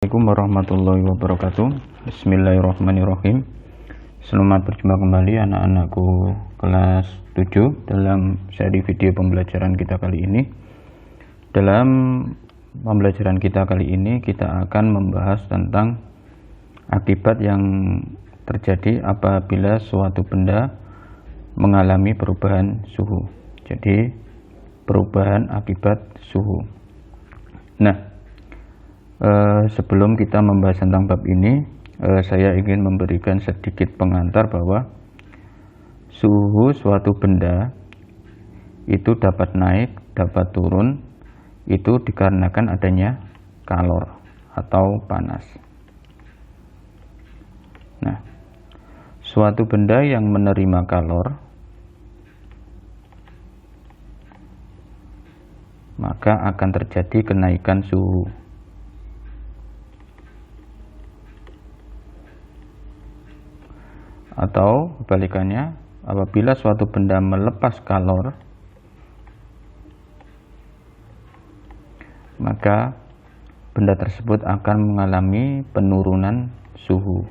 Assalamualaikum warahmatullahi wabarakatuh. Bismillahirrahmanirrahim. Selamat berjumpa kembali anak-anakku kelas 7 dalam seri video pembelajaran kita kali ini. Dalam pembelajaran kita kali ini kita akan membahas tentang akibat yang terjadi apabila suatu benda mengalami perubahan suhu. Jadi perubahan akibat suhu. Nah, sebelum kita membahas tentang bab ini, saya ingin memberikan sedikit pengantar bahwa suhu suatu benda itu dapat naik, dapat turun, itu dikarenakan adanya kalor atau panas. Nah, suatu benda yang menerima kalor, maka akan terjadi kenaikan suhu. Atau kebalikannya, apabila suatu benda melepas kalor, maka benda tersebut akan mengalami penurunan suhu.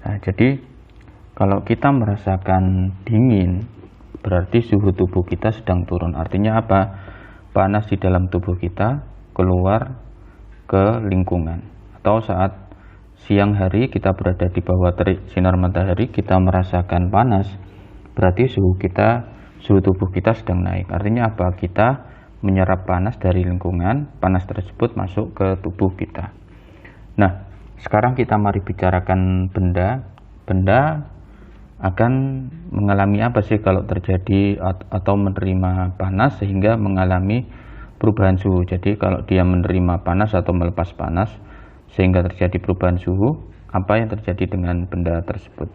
Nah, jadi kalau kita merasakan dingin, berarti suhu tubuh kita sedang turun. Artinya apa? Panas di dalam tubuh kita keluar ke lingkungan. Atau saat siang hari kita berada di bawah terik sinar matahari, kita merasakan panas, berarti suhu tubuh kita sedang naik. Artinya apa? Kita menyerap panas dari lingkungan, panas tersebut masuk ke tubuh kita. Nah, sekarang kita mari bicarakan benda. Benda akan mengalami apa sih kalau terjadi atau menerima panas sehingga mengalami perubahan suhu. Jadi kalau dia menerima panas atau melepas panas sehingga terjadi perubahan suhu, apa yang terjadi dengan benda tersebut?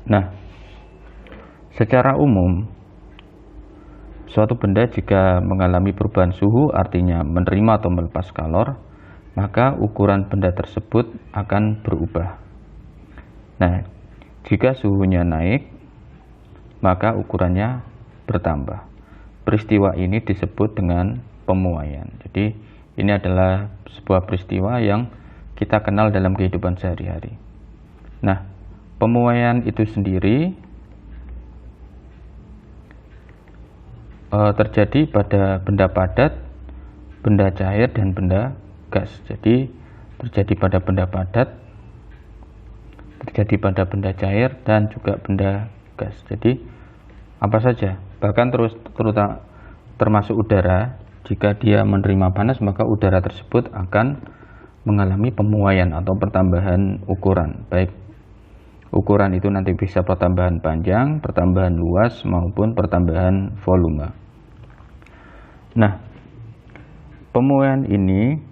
Nah, secara umum suatu benda jika mengalami perubahan suhu, artinya menerima atau melepas kalor, maka ukuran benda tersebut akan berubah. Nah, jika suhunya naik, maka ukurannya bertambah. Peristiwa ini disebut dengan pemuaian. Jadi ini adalah sebuah peristiwa yang kita kenal dalam kehidupan sehari-hari. Nah, pemuaian itu sendiri terjadi pada benda padat, benda cair, dan benda gas. Jadi terjadi pada benda padat, terjadi pada benda cair, dan juga benda gas. Jadi apa saja, bahkan termasuk udara. Jika dia menerima panas, maka udara tersebut akan mengalami pemuaian atau pertambahan ukuran. Baik ukuran itu nanti bisa pertambahan panjang, pertambahan luas, maupun pertambahan volume. Nah, pemuaian ini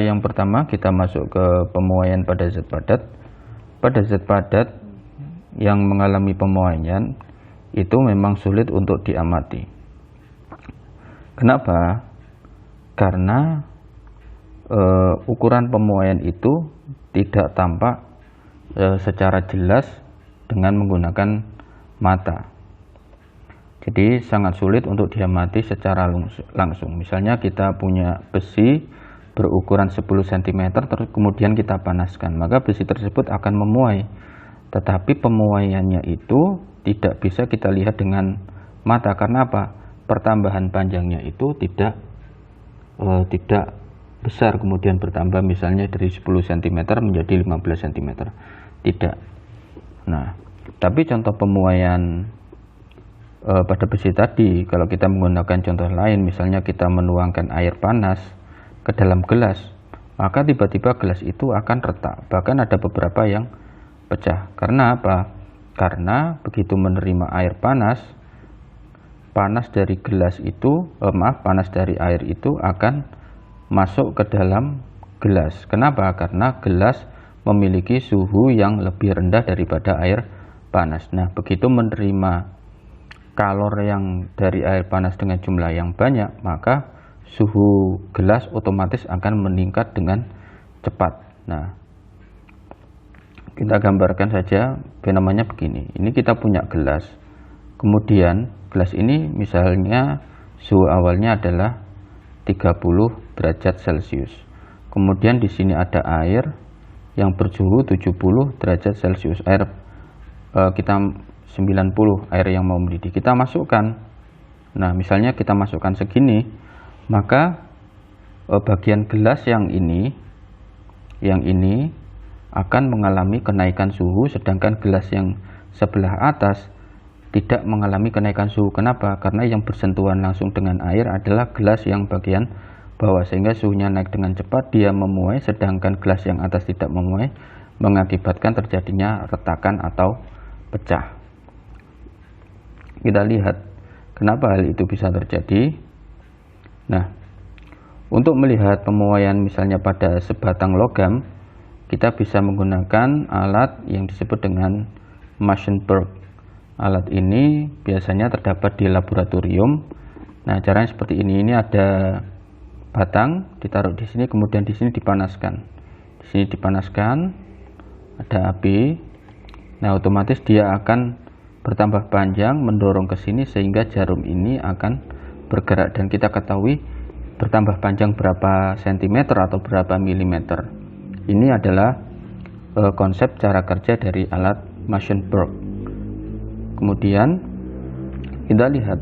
yang pertama kita masuk ke pemuaian pada zat padat. Pada zat padat yang mengalami pemuaian itu memang sulit untuk diamati. Kenapa? Karena ukuran pemuaian itu tidak tampak secara jelas dengan menggunakan mata. Jadi sangat sulit untuk diamati secara langsung. Misalnya kita punya besi berukuran 10 cm, kemudian kita panaskan, maka besi tersebut akan memuai. Tetapi pemuaiannya itu tidak bisa kita lihat dengan mata. Karena apa? Pertambahan panjangnya itu tidak besar kemudian bertambah misalnya dari 10 cm menjadi 15 cm. Tidak. Nah, tapi contoh pemuaian pada besi tadi, kalau kita menggunakan contoh lain, misalnya kita menuangkan air panas ke dalam gelas, maka tiba-tiba gelas itu akan retak. Bahkan ada beberapa yang pecah. Karena apa? Karena begitu menerima air panas, panas dari air itu akan masuk ke dalam gelas. Kenapa? Karena gelas memiliki suhu yang lebih rendah daripada air panas. Nah, begitu menerima kalor yang dari air panas dengan jumlah yang banyak, maka suhu gelas otomatis akan meningkat dengan cepat. Nah, kita gambarkan saja fenomena begini. Ini kita punya gelas. Kemudian gelas ini misalnya suhu awalnya adalah 30 derajat Celcius. Kemudian di sini ada air yang bersuhu 70 derajat Celcius. Air kita 90, air yang mau mendidih. Kita masukkan. Nah, misalnya kita masukkan segini, maka bagian gelas yang ini akan mengalami kenaikan suhu, sedangkan gelas yang sebelah atas tidak mengalami kenaikan suhu. Kenapa? Karena yang bersentuhan langsung dengan air adalah gelas yang bagian bawah, sehingga suhunya naik dengan cepat, dia memuai, sedangkan gelas yang atas tidak memuai, mengakibatkan terjadinya retakan atau pecah. Kita lihat kenapa hal itu bisa terjadi. Nah, untuk melihat pemuaian misalnya pada sebatang logam, kita bisa menggunakan alat yang disebut dengan Maschenberg. Alat ini biasanya terdapat di laboratorium. Nah, caranya seperti ini. Ini ada batang, ditaruh di sini, kemudian di sini dipanaskan. Di sini dipanaskan, ada api. Nah, otomatis dia akan bertambah panjang, mendorong ke sini sehingga jarum ini akan bergerak, dan kita ketahui bertambah panjang berapa sentimeter atau berapa milimeter. Ini adalah konsep cara kerja dari alat Maschenberg. Kemudian kita lihat.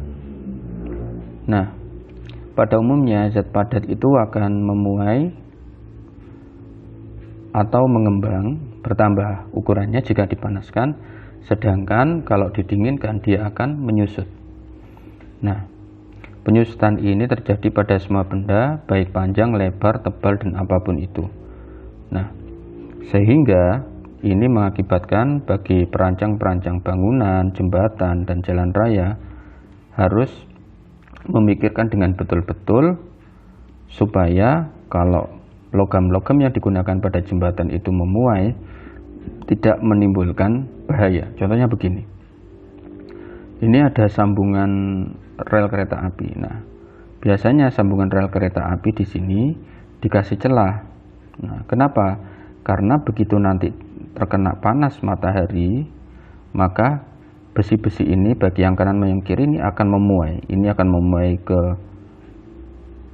Nah, pada umumnya zat padat itu akan memuai atau mengembang, bertambah ukurannya jika dipanaskan, sedangkan kalau didinginkan dia akan menyusut. Nah, penyusutan ini terjadi pada semua benda, baik panjang, lebar, tebal, dan apapun itu. Nah, sehingga ini mengakibatkan bagi perancang-perancang bangunan, jembatan, dan jalan raya harus memikirkan dengan betul-betul supaya kalau logam-logam yang digunakan pada jembatan itu memuai, tidak menimbulkan bahaya. Contohnya begini. Ini ada sambungan rel kereta api. Nah, biasanya sambungan rel kereta api di sini dikasih celah. Nah, kenapa? Karena begitu nanti terkena panas matahari, maka besi-besi ini bagi yang kanan maupun yang kiri ini akan memuai. Ini akan memuai ke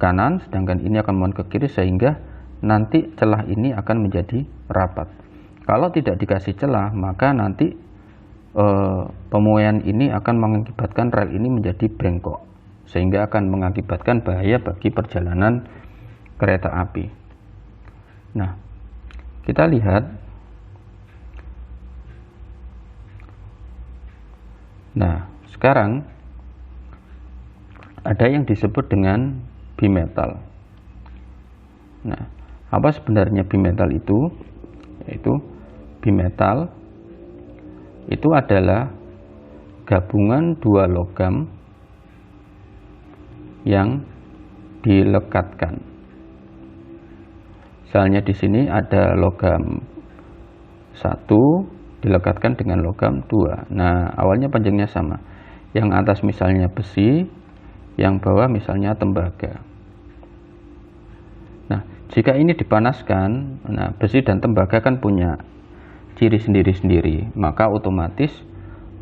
kanan, sedangkan ini akan memuai ke kiri, sehingga nanti celah ini akan menjadi rapat. Kalau tidak dikasih celah, maka nanti pemuaian ini akan mengakibatkan rel ini menjadi bengkok, sehingga akan mengakibatkan bahaya bagi perjalanan kereta api. Nah, kita lihat. Nah, sekarang ada yang disebut dengan bimetal. Nah, apa sebenarnya bimetal itu? Yaitu bimetal itu adalah gabungan dua logam yang dilekatkan. Misalnya di sini ada logam 1 dilekatkan dengan logam 2. Nah, awalnya panjangnya sama. Yang atas misalnya besi, yang bawah misalnya tembaga. Nah, jika ini dipanaskan, nah besi dan tembaga kan punya ciri sendiri-sendiri, maka otomatis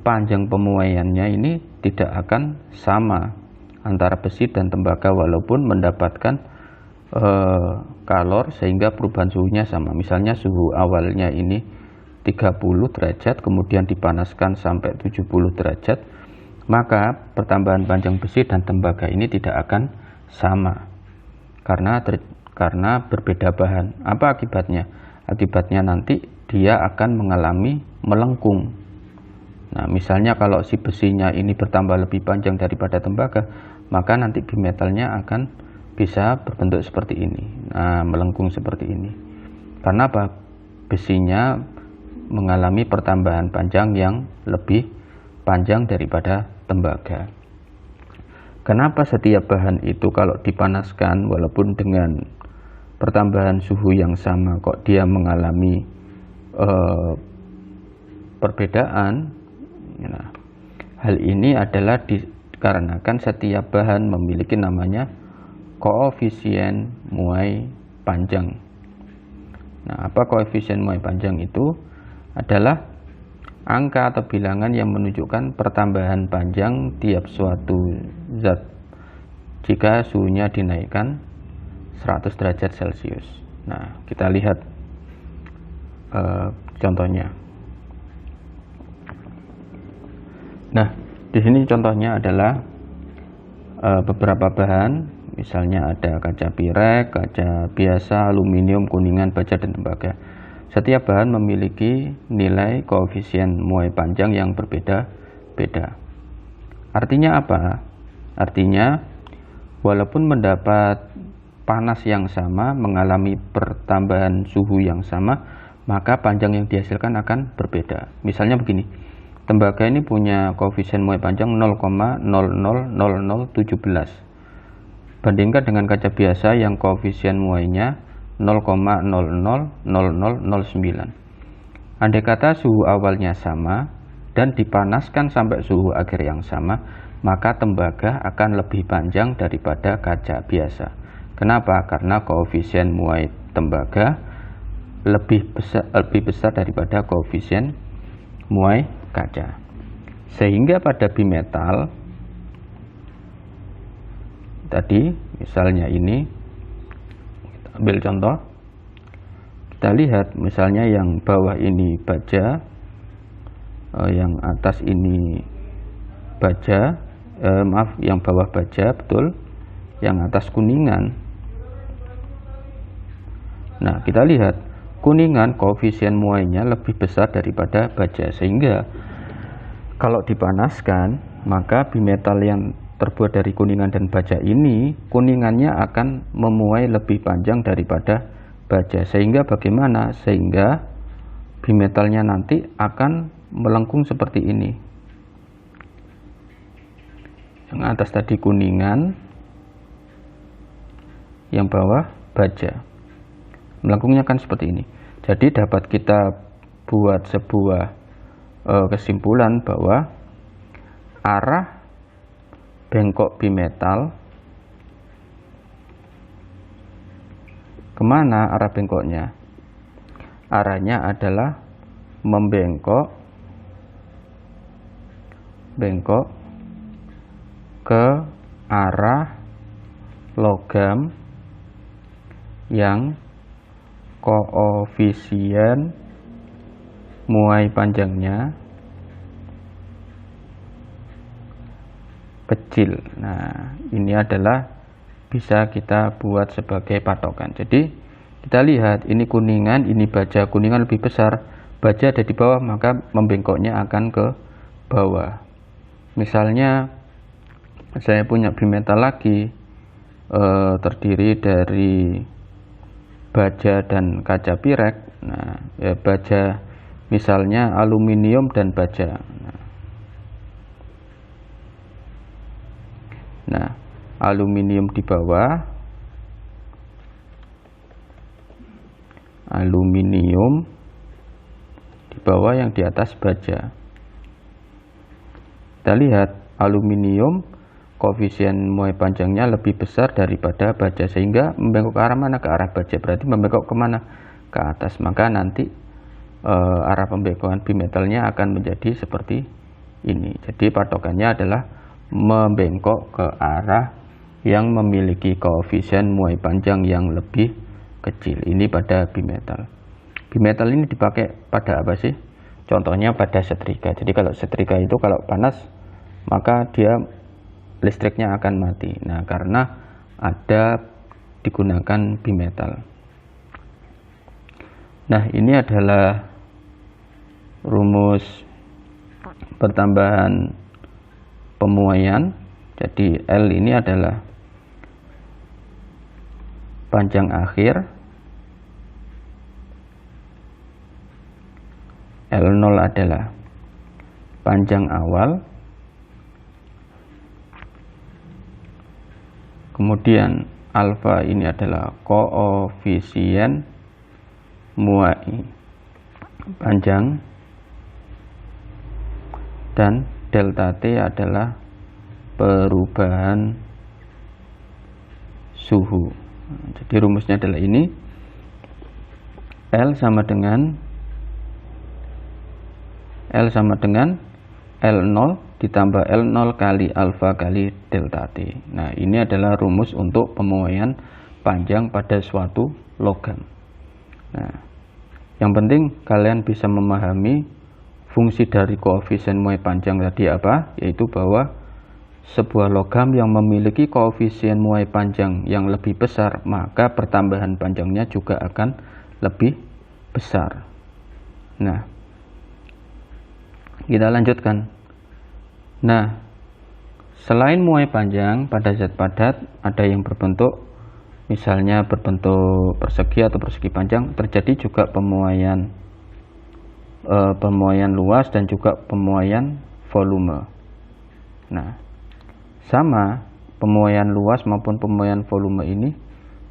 panjang pemuaiannya ini tidak akan sama antara besi dan tembaga walaupun mendapatkan kalor sehingga perubahan suhunya sama. Misalnya suhu awalnya ini 30 derajat, kemudian dipanaskan sampai 70 derajat, maka pertambahan panjang besi dan tembaga ini tidak akan sama karena berbeda bahan. Apa akibatnya? Akibatnya nanti dia akan mengalami melengkung. Nah, misalnya kalau si besinya ini bertambah lebih panjang daripada tembaga, maka nanti bimetalnya akan bisa berbentuk seperti ini. Nah, melengkung seperti ini. Karena apa? Besinya mengalami pertambahan panjang yang lebih panjang daripada tembaga. Kenapa setiap bahan itu kalau dipanaskan walaupun dengan pertambahan suhu yang sama kok dia mengalami perbedaan? Nah, hal ini adalah dikarenakan setiap bahan memiliki namanya koefisien muai panjang. Nah, apa koefisien muai panjang itu? Adalah angka atau bilangan yang menunjukkan pertambahan panjang tiap suatu zat jika suhunya dinaikkan 100 derajat Celcius. Nah, kita lihat contohnya. Nah, di sini contohnya adalah beberapa bahan, misalnya ada kaca pirek, kaca biasa, aluminium, kuningan, baja, dan tembaga. Setiap bahan memiliki nilai koefisien muai panjang yang berbeda-beda. Artinya apa? Artinya walaupun mendapat panas yang sama, mengalami pertambahan suhu yang sama, maka panjang yang dihasilkan akan berbeda. Misalnya begini, tembaga ini punya koefisien muai panjang 0,000017. Bandingkan dengan kaca biasa yang koefisien muainya 0,000009. Andai kata suhu awalnya sama dan dipanaskan sampai suhu akhir yang sama, maka tembaga akan lebih panjang daripada kaca biasa. Kenapa? Karena koefisien muai tembaga lebih besar daripada koefisien muai kaca. Sehingga pada bimetal tadi, misalnya ini, kita ambil contoh, kita lihat misalnya yang bawah ini baja, yang atas ini baja, yang bawah baja, betul, yang atas kuningan. Nah, kita lihat kuningan koefisien muainya lebih besar daripada baja, sehingga kalau dipanaskan, maka bimetal yang terbuat dari kuningan dan baja ini, kuningannya akan memuai lebih panjang daripada baja. Sehingga bagaimana? Sehingga bimetalnya nanti akan melengkung seperti ini. Yang atas tadi kuningan, yang bawah baja. Melengkungnya kan seperti ini. Jadi dapat kita buat sebuah kesimpulan bahwa arah bengkok bimetal, kemana arah bengkoknya? Arahnya adalah membengkok ke arah logam yang koefisien muai panjangnya kecil. Nah, ini adalah bisa kita buat sebagai patokan. Jadi kita lihat ini kuningan, ini baja. Kuningan lebih besar, baja ada di bawah, maka membengkoknya akan ke bawah. Misalnya saya punya bimetal lagi, terdiri dari baja dan kaca pirek. Nah, baja misalnya aluminium dan baja. Nah, aluminium di bawah, aluminium di bawah, yang di atas baja. Kita lihat aluminium koefisien muai panjangnya lebih besar daripada baja, sehingga membengkok ke arah mana? Ke arah baja. Berarti membengkok kemana? Ke atas. Maka nanti arah pembengkokan bimetalnya akan menjadi seperti ini. Jadi patokannya adalah membengkok ke arah yang memiliki koefisien muai panjang yang lebih kecil. Ini pada bimetal. Bimetal ini dipakai pada apa sih? Contohnya pada setrika. Jadi kalau setrika itu kalau panas, maka dia listriknya akan mati. Nah, karena ada digunakan bimetal. Nah, ini adalah rumus pertambahan pemuaian. Jadi L ini adalah panjang akhir, L0 adalah panjang awal, kemudian alfa ini adalah koefisien muai panjang, dan delta T adalah perubahan suhu. Jadi rumusnya adalah ini, L sama dengan L0 ditambah L0 kali alfa kali delta T. Nah, ini adalah rumus untuk pemuaian panjang pada suatu logam. Nah, yang penting kalian bisa memahami fungsi dari koefisien muai panjang tadi apa, yaitu bahwa sebuah logam yang memiliki koefisien muai panjang yang lebih besar, maka pertambahan panjangnya juga akan lebih besar. Nah, kita lanjutkan. Nah, selain muai panjang pada zat padat, ada yang berbentuk, misalnya berbentuk persegi atau persegi panjang, terjadi juga pemuaian luas dan juga pemuaian volume. Nah, sama pemuaian luas maupun pemuaian volume ini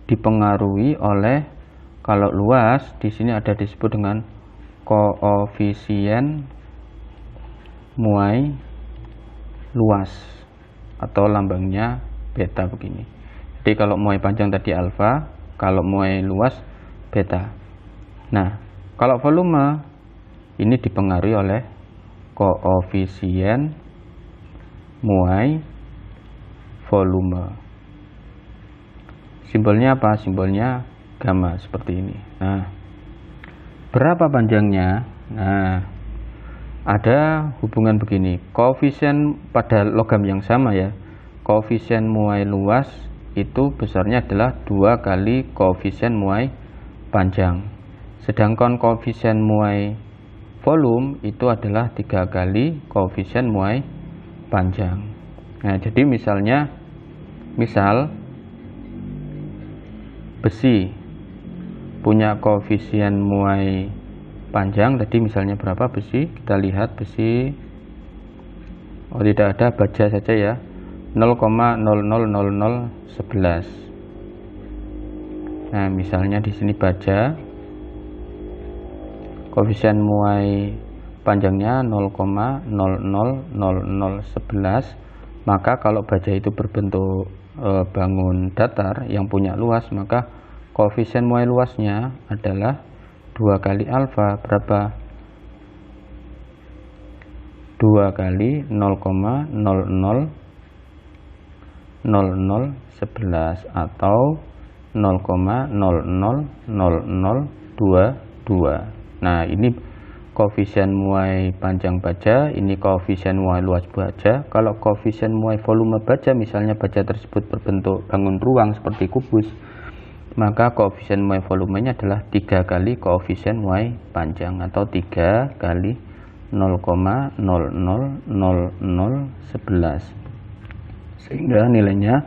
dipengaruhi oleh, kalau luas di sini ada disebut dengan koefisien muai luas atau lambangnya beta begini. Jadi kalau muai panjang tadi alfa, kalau muai luas beta. Nah, kalau volume ini dipengaruhi oleh koefisien muai volume. Simbolnya apa? Simbolnya gamma seperti ini. Nah, berapa panjangnya? Nah, ada hubungan begini, koefisien pada logam yang sama ya, koefisien muai luas itu besarnya adalah 2 kali koefisien muai panjang, sedangkan koefisien muai volume itu adalah 3 kali koefisien muai panjang. Nah, jadi misal besi punya koefisien muai panjang tadi, misalnya berapa besi? Kita lihat besi, oh tidak ada, baja saja ya, 0,000011. Nah, misalnya di sini baja, koefisien muai panjangnya 0,000011, maka kalau baja itu berbentuk bangun datar yang punya luas, maka koefisien muai luasnya adalah 2 kali alfa, berapa? 2 kali 0,000011 atau 0,000022. Nah, ini koefisien muai panjang baja, ini koefisien muai luas baja. Kalau koefisien muai volume baja, misalnya baja tersebut berbentuk bangun ruang seperti kubus, maka koefisien muai volumenya adalah 3 kali koefisien muai panjang atau 3 kali 0,000011, sehingga nilainya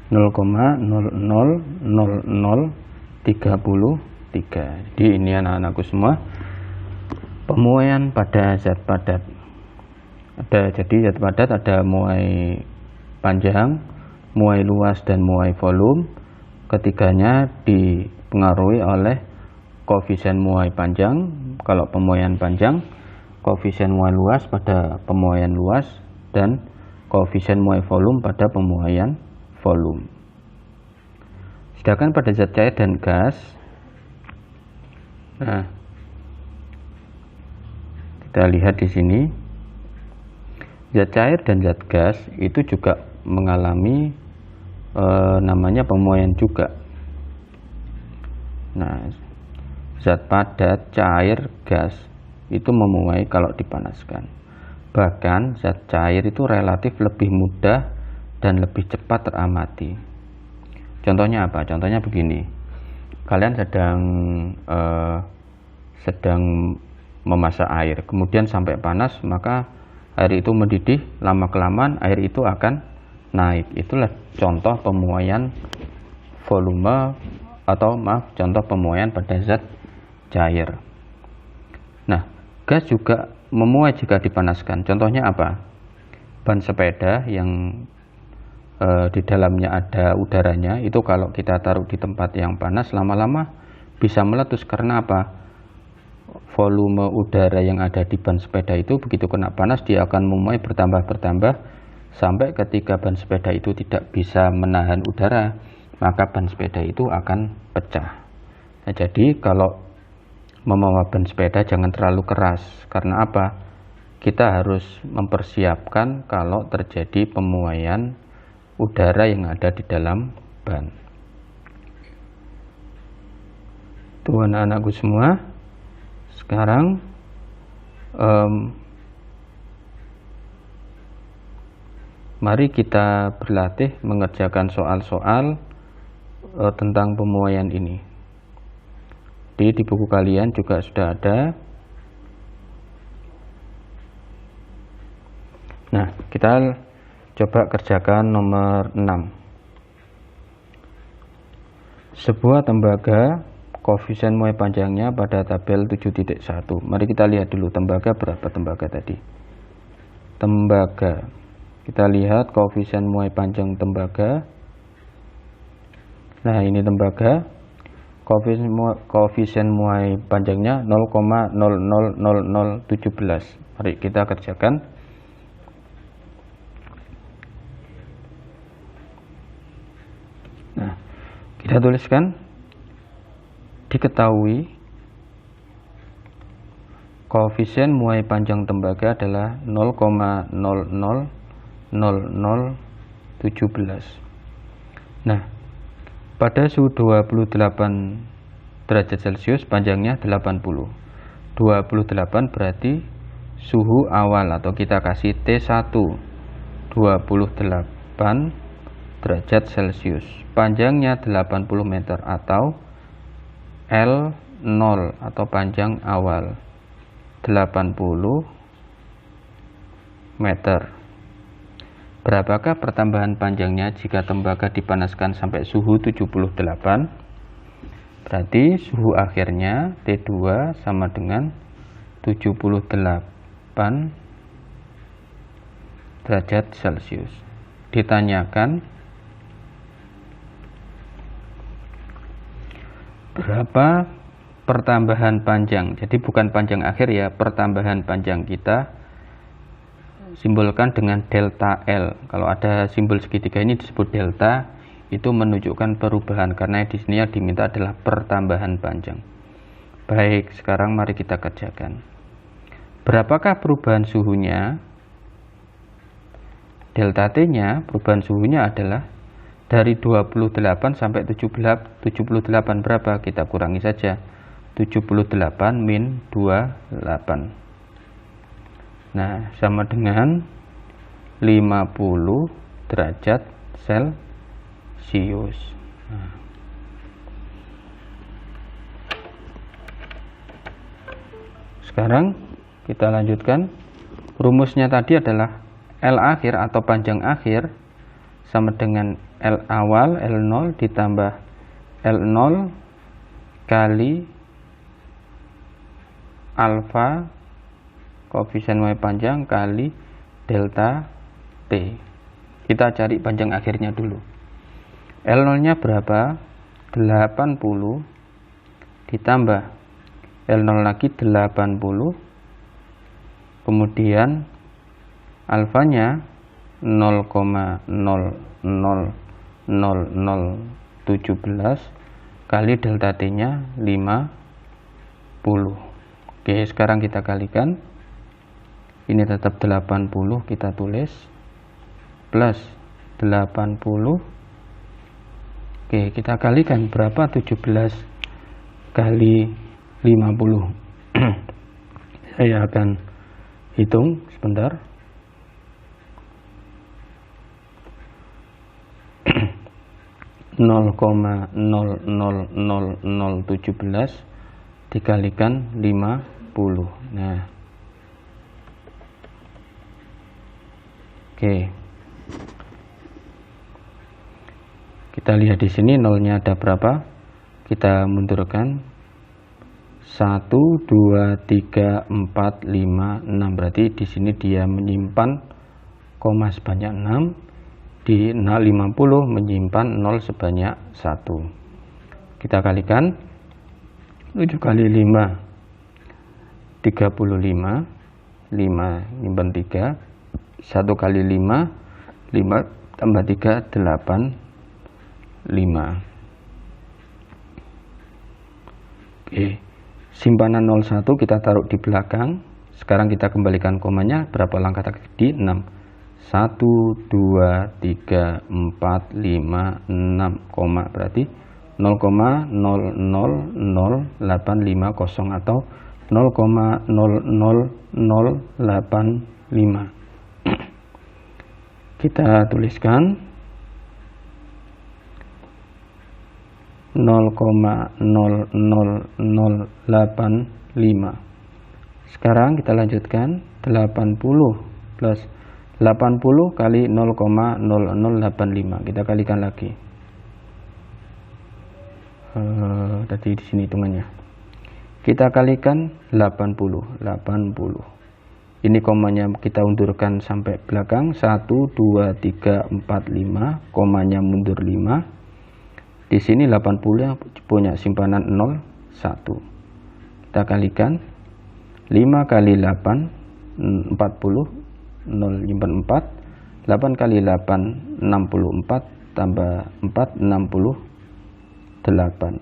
0,000033. Jadi ini anak-anakku semua, pemuaian pada zat padat. Jadi zat padat ada muai panjang, muai luas dan muai volume. Ketiganya dipengaruhi oleh koefisien muai panjang kalau pemuaian panjang, koefisien muai luas pada pemuaian luas, dan koefisien muai volume pada pemuaian volume. Sedangkan pada zat cair dan gas, nah, kita lihat di sini, zat cair dan zat gas itu juga mengalami namanya pemuaian juga. Nah, zat padat, cair, gas itu memuai kalau dipanaskan. Bahkan zat cair itu relatif lebih mudah dan lebih cepat teramati. Contohnya apa? Contohnya begini, kalian sedang memasak air, kemudian sampai panas, maka air itu mendidih, lama-kelamaan air itu akan naik. Itulah contoh pemuaian volume atau contoh pemuaian pada zat cair. Nah, gas juga memuai jika dipanaskan. Contohnya apa? Ban sepeda yang di dalamnya ada udaranya, itu kalau kita taruh di tempat yang panas, lama-lama bisa meletus. Karena apa? Volume udara yang ada di ban sepeda itu begitu kena panas, dia akan memuai bertambah sampai ketika ban sepeda itu tidak bisa menahan udara, maka ban sepeda itu akan pecah. Nah, jadi kalau membawa ban sepeda jangan terlalu keras. Karena apa? kita harus mempersiapkan kalau terjadi pemuaian udara yang ada di dalam ban. Itu anak-anakku semua. Sekarang mari kita berlatih mengerjakan soal-soal tentang pemuaian ini. Di buku kalian juga sudah ada. Nah, kita coba kerjakan nomor 6. Sebuah tembaga, koefisien muai panjangnya pada tabel 7.1. Mari kita lihat dulu tembaga berapa tembaga tadi. Tembaga. Kita lihat koefisien muai panjang tembaga. Nah, ini tembaga. Koefisien muai panjangnya 0,000017. Mari kita kerjakan. Nah, kita tuliskan, diketahui koefisien muai panjang tembaga adalah 0,000017. Nah, pada suhu 28 derajat Celcius panjangnya 80. 28 berarti suhu awal, atau kita kasih T1 28 derajat Celcius, panjangnya 80 meter atau L0 atau panjang awal 80 meter. Berapakah pertambahan panjangnya jika tembaga dipanaskan sampai suhu 78? Berarti suhu akhirnya T2 sama dengan 78 derajat Celcius. Ditanyakan berapa pertambahan panjang. Jadi bukan panjang akhir ya, pertambahan panjang kita simbolkan dengan delta L. Kalau ada simbol segitiga ini disebut delta, itu menunjukkan perubahan, karena di sini yang diminta adalah pertambahan panjang. Baik, sekarang mari kita kerjakan. Berapakah perubahan suhunya? Delta T-nya, perubahan suhunya adalah dari 28 sampai 78 berapa? Kita kurangi saja. 78 min 28. Nah, sama dengan 50 derajat Celcius. Nah. Sekarang kita lanjutkan. Rumusnya tadi adalah L akhir atau panjang akhir sama dengan L awal, L0 ditambah L0 kali alfa koefisien muai panjang kali delta T. Kita cari panjang akhirnya dulu. L0 nya berapa? 80 ditambah L0 lagi 80, kemudian alfanya 0,000017 kali delta T nya 50. Oke, sekarang kita kalikan. Ini tetap 80, kita tulis plus 80. Oke, kita kalikan berapa? 17 kali 50. Saya akan hitung sebentar. 0,000017 dikalikan 50. Nah, oke. Kita lihat di sini nolnya ada berapa? Kita mundurkan 1, 2, 3, 4, 5, 6. Berarti di sini dia menyimpan koma sebanyak 6. Di 50 menyimpan 0 sebanyak 1. Kita kalikan 7 kali 5 35, 5 nyimpan 3, 1 kali 5 tambah 3 8, 5. Oke, simpanan 01 kita taruh di belakang, Sekarang kita kembalikan komanya, berapa langkah tadi? 6. 1, 2, 3, 4, 5, 6, koma, berarti 0,000850 atau 0,00085. Kita tuliskan 0,00085. Sekarang kita lanjutkan 80 plus 80 kali 0,0085. Kita kalikan lagi. Tadi di sini hitungannya. Kita kalikan 80. Ini komanya kita undurkan sampai belakang. 1, 2, 3, 4, 5. Komanya mundur 5. Di sini 80 yang punya simpanan 0, 1. Kita kalikan 5 kali 8, 40. 0 nyimpan 4. 8 kali 8, 64. Tambah 4, 68.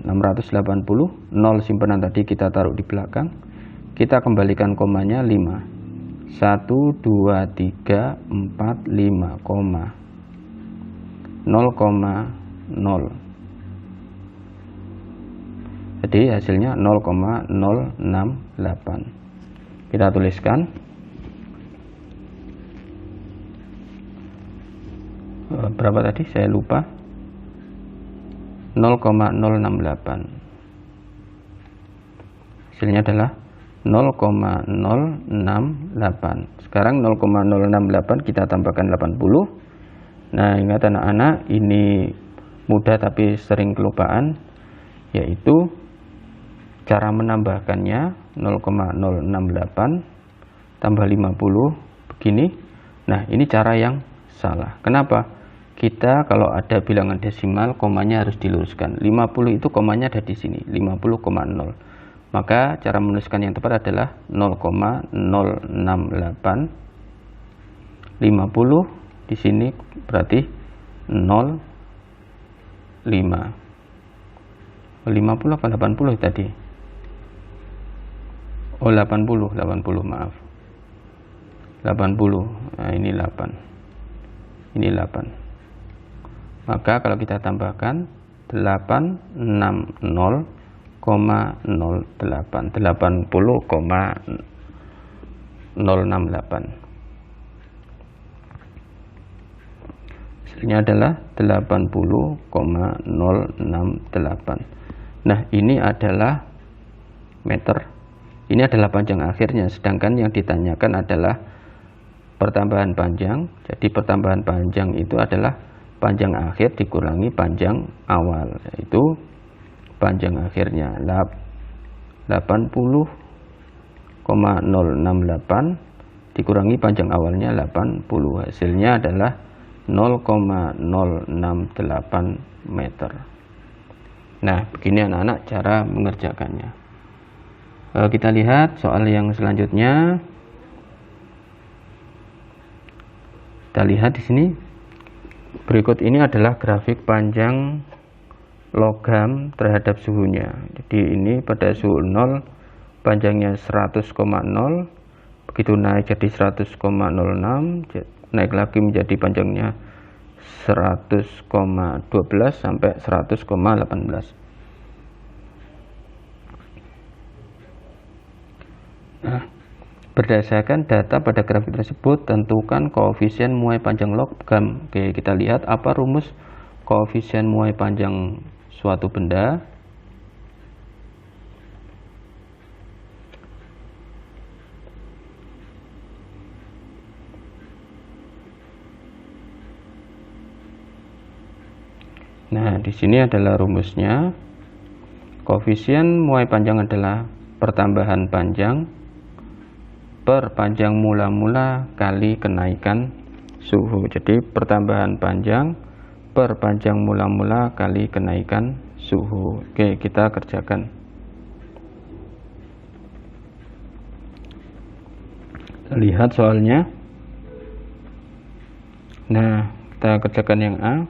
680. 0 simpanan tadi kita taruh di belakang. Kita kembalikan komanya 5. 1, 2, 3, 4, 5, 0,0. Jadi hasilnya 0,068. Kita tuliskan. Berapa tadi? Saya lupa. 0,068. Hasilnya adalah 0,068. Sekarang 0,068 kita tambahkan 80. Nah, ingat anak-anak, ini mudah tapi sering kelupaan, yaitu cara menambahkannya 0,068 tambah 50 begini. Nah, ini cara yang salah. Kenapa? Kita kalau ada bilangan desimal, komanya harus diluruskan. 50 itu komanya ada di sini, 50,0. Maka cara menuliskan yang tepat adalah 0,068. 50 di sini berarti 0,5. 50 apa 80 tadi? Oh, 80 maaf. 80. Nah, ini 8. Ini 8. Maka kalau kita tambahkan 860,08, 80,068. Hasilnya adalah 80,068. Nah, ini adalah meter. Ini adalah panjang akhirnya, sedangkan yang ditanyakan adalah pertambahan panjang. Jadi pertambahan panjang itu adalah panjang akhir dikurangi panjang awal, yaitu panjang akhirnya 80,068 dikurangi panjang awalnya 80. Hasilnya adalah 0,068 meter. Nah, begini anak-anak cara mengerjakannya. Kita lihat soal yang selanjutnya. Kita lihat di sini. Berikut ini adalah grafik panjang logam terhadap suhunya. Jadi ini pada suhu 0 panjangnya 100,0, begitu naik jadi 100,06, naik lagi menjadi panjangnya 100,12 sampai 100,18. Nah, berdasarkan data pada grafik tersebut, tentukan koefisien muai panjang logam. Oke, kita lihat apa rumus koefisien muai panjang suatu benda. Nah, di sini adalah rumusnya. Koefisien muai panjang adalah pertambahan panjang per panjang mula-mula kali kenaikan suhu. Jadi pertambahan panjang per panjang mula-mula kali kenaikan suhu. Oke, kita kerjakan. Lihat soalnya. Nah, kita kerjakan yang A.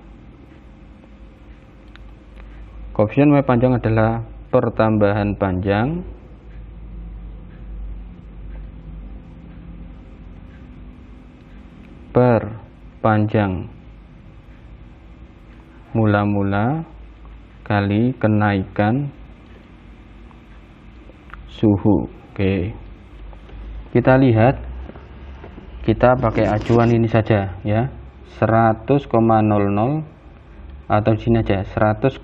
Koefisien muai panjang adalah pertambahan panjang panjang mula-mula kali kenaikan suhu. Oke, kita lihat, kita pakai acuan ini saja ya, 100,00 atau di sini aja 100,06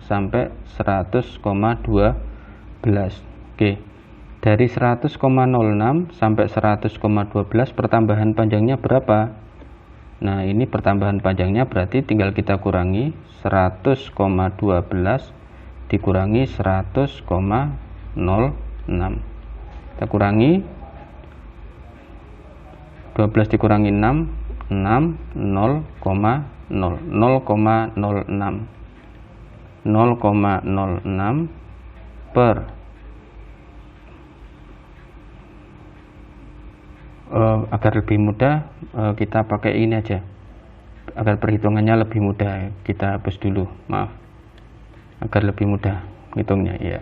sampai 100,12. Oke, dari 100,06 sampai 100,12 pertambahan panjangnya berapa? Nah, ini pertambahan panjangnya berarti tinggal kita kurangi 100,12 dikurangi 100,06. Kita kurangi 12 dikurangi 6, 0,06 per agar lebih mudah kita pakai ini aja, agar perhitungannya lebih mudah. Kita hapus dulu, maaf, agar lebih mudah hitungnya ya.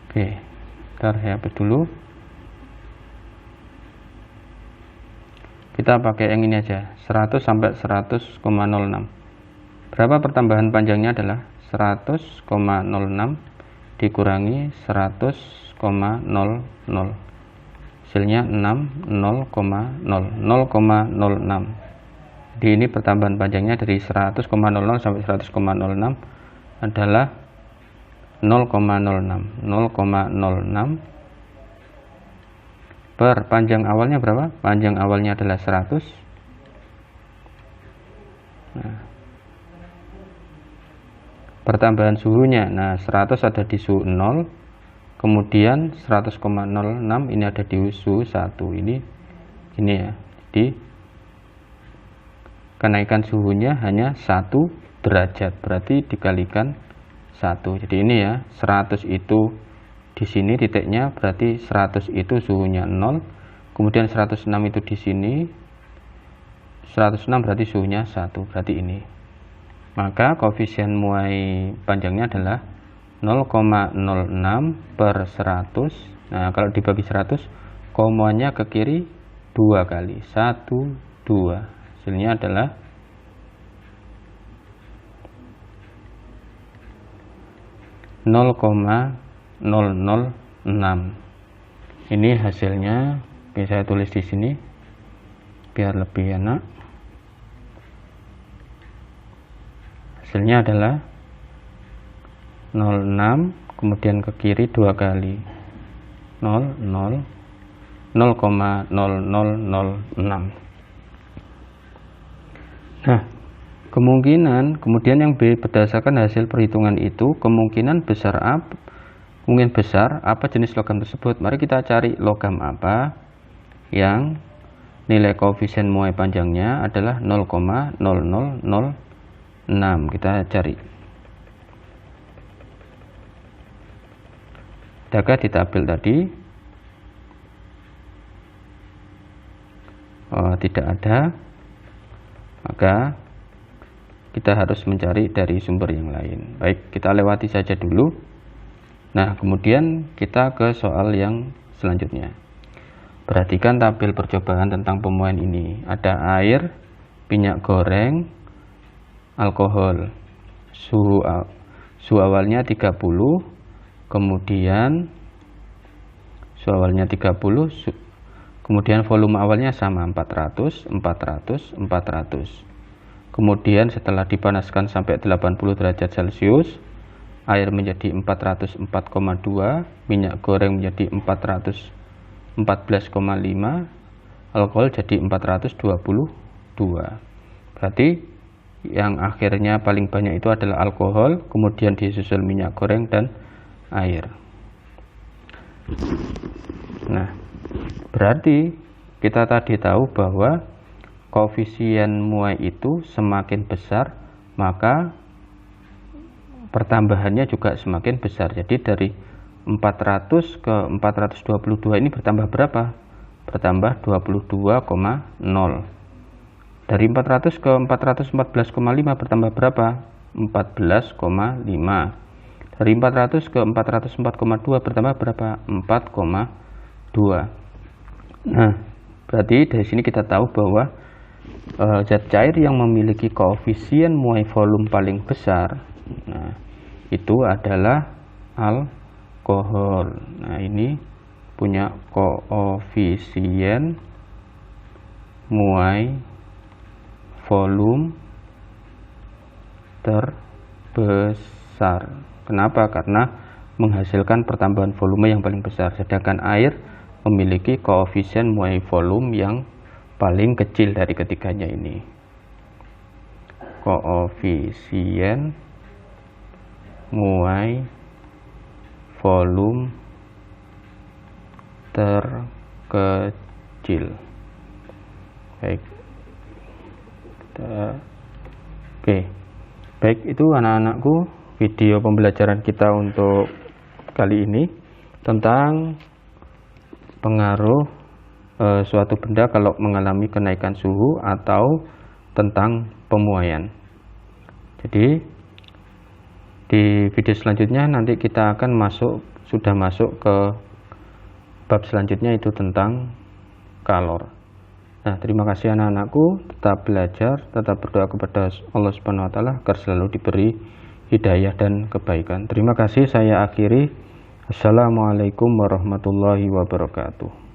Oke, ntar saya hapus dulu. Kita pakai yang ini aja, 100 sampai 100,06. Berapa pertambahan panjangnya adalah 100,06 dikurangi 100,00. Hasilnya 0,06. Di ini pertambahan panjangnya dari 100,00 sampai 100,06 adalah 0,06 per panjang awalnya berapa? Panjang awalnya adalah 100. Nah, pertambahan suhunya, nah 100 ada di suhu 0, kemudian 100,06 ini ada di suhu 1. Ini ya, di kenaikan suhunya hanya 1 derajat, berarti dikalikan 1. Jadi ini ya, 100 itu di sini titiknya, berarti 100 itu suhunya 0, kemudian 106 itu di sini, 106 berarti suhunya 1, berarti ini. Maka koefisien muai panjangnya adalah 0,06 per 100. Nah, kalau dibagi 100, komanya ke kiri 2 kali, 1, 2. Hasilnya adalah 0,006. Ini hasilnya. Oke, saya tulis di sini biar lebih enak. Hasilnya adalah 0,6 kemudian ke kiri 2 kali 0,0006. Nah, kemungkinan kemudian yang B, berdasarkan hasil perhitungan itu kemungkinan besar apa jenis logam tersebut. Mari kita cari logam apa yang nilai koefisien muai panjangnya adalah 0,0006. Kita cari. Adakah di tabel tadi? Oh, tidak ada. Maka kita harus mencari dari sumber yang lain. Baik, kita lewati saja dulu. Nah, kemudian kita ke soal yang selanjutnya. Perhatikan tabel percobaan tentang pemuaian ini. Ada air, minyak goreng, alkohol. Suhu awalnya 30, kemudian suhu awalnya 30, kemudian volume awalnya sama 400. Kemudian setelah dipanaskan sampai 80 derajat Celcius, air menjadi 404,2, minyak goreng menjadi 414,5, alkohol jadi 422. Berarti yang akhirnya paling banyak itu adalah alkohol, kemudian disusul minyak goreng dan air. Nah, berarti kita tadi tahu bahwa koefisien muai itu semakin besar, maka pertambahannya juga semakin besar. Jadi dari 400 ke 422 ini bertambah berapa? Bertambah 22,0. Dari 400 ke 414,5 bertambah berapa? 14,5. Dari 400 ke 404,2 bertambah berapa? 4,2. Nah, berarti dari sini kita tahu bahwa zat cair yang memiliki koefisien muai volume paling besar, nah, itu adalah alkohol. Nah, ini punya koefisien muai volume terbesar. Kenapa? Karena menghasilkan pertambahan volume yang paling besar, sedangkan air memiliki koefisien muai volume yang paling kecil dari ketiganya ini. Koefisien muai volume terkecil. Baik. Oke. Baik, itu anak-anakku video pembelajaran kita untuk kali ini tentang pengaruh suatu benda kalau mengalami kenaikan suhu atau tentang pemuaian. Jadi di video selanjutnya nanti kita akan sudah masuk ke bab selanjutnya, itu tentang kalor. Nah, terima kasih anak-anakku, tetap belajar, tetap berdoa kepada Allah Subhanahu wa taala agar selalu diberi hidayah dan kebaikan. Terima kasih, saya akhiri. Assalamualaikum warahmatullahi wabarakatuh.